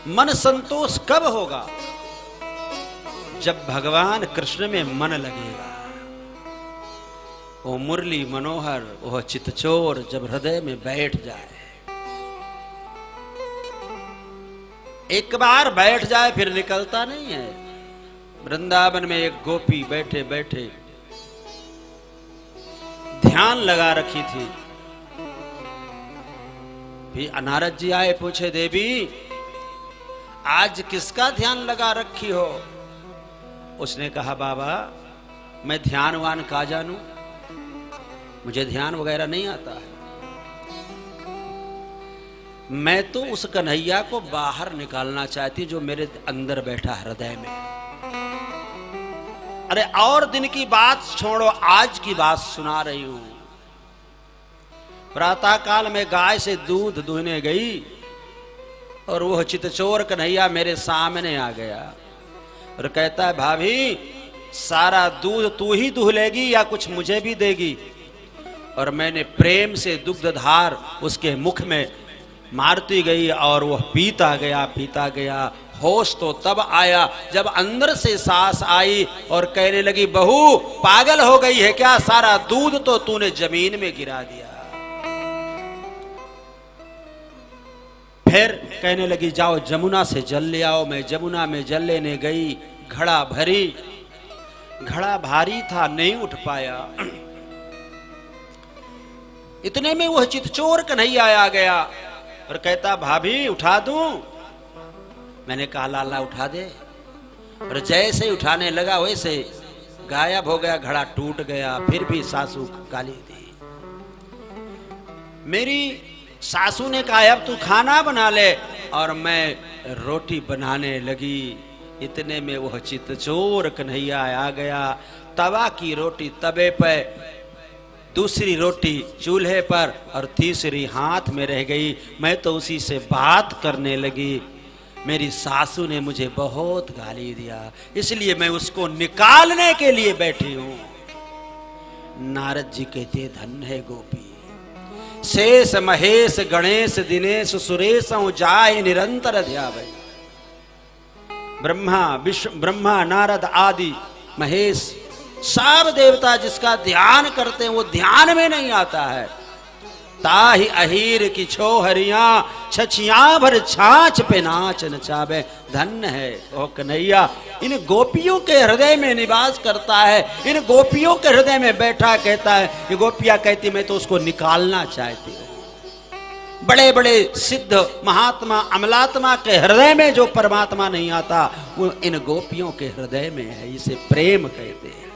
मन संतोष कब होगा? जब भगवान कृष्ण में मन लगेगा। वो मुरली मनोहर, वह चितचोर जब हृदय में बैठ जाए, एक बार बैठ जाए फिर निकलता नहीं है। वृंदावन में एक गोपी बैठे बैठे ध्यान लगा रखी थी। फिर नारद जी आए, पूछे, देवी आज किसका ध्यान लगा रखी हो? उसने कहा, बाबा मैं ध्यानवान का जानू, मुझे ध्यान वगैरह नहीं आता है। मैं तो उस कन्हैया को बाहर निकालना चाहती जो मेरे अंदर बैठा हृदय में। अरे और दिन की बात छोड़ो, आज की बात सुना रही हूं। प्रातः काल में गाय से दूध दूहने गई और वह चितचोर कन्हैया मेरे सामने आ गया और कहता है, भाभी सारा दूध तू ही दूह लेगी या कुछ मुझे भी देगी? और मैंने प्रेम से दुग्धधार उसके मुख में मारती गई और वह पीता गया। होश तो तब आया जब अंदर से सांस आई और कहने लगी, बहू पागल हो गई है क्या? सारा दूध तो तूने जमीन में गिरा दिया। फिर कहने लगी, जाओ जमुना से जल ले आओ। मैं जमुना में जल लेने गई, घड़ा भरी, घड़ा भारी था, नहीं उठ पाया। इतने में वह चितचोर कन्हैया आ गया और कहता, भाभी उठा दूं? मैंने कहा, लाला उठा दे। और जैसे उठाने लगा वैसे गायब हो गया, घड़ा टूट गया। फिर भी सासू गाली दी। मेरी सासू ने कहा, अब तू खाना बना ले, और मैं रोटी बनाने लगी। इतने में वह चितचोर कन्हैया आ गया। तवा की रोटी तवे पे, दूसरी रोटी चूल्हे पर और तीसरी हाथ में रह गई। मैं तो उसी से बात करने लगी। मेरी सासू ने मुझे बहुत गाली दिया, इसलिए मैं उसको निकालने के लिए बैठी हूं। नारद जी कहते, धन्य है गोपी, शेष महेश गणेश दिनेश सुरेश जाय निरंतर ध्यावै। ब्रह्मा नारद आदि महेश सब देवता जिसका ध्यान करते हैं वो ध्यान में नहीं आता है। ताहि अहीर की छो हरिया छछिया भर छाछ पे नाच नचावे। धन्य है ओ कन्हैया, इन गोपियों के हृदय में निवास करता है, इन गोपियों के हृदय में बैठा। कहता है, ये गोपियां कहती मैं तो उसको निकालना चाहती हूँ। बड़े बड़े सिद्ध महात्मा अमलात्मा के हृदय में जो परमात्मा नहीं आता वो इन गोपियों के हृदय में है। इसे प्रेम कहते हैं।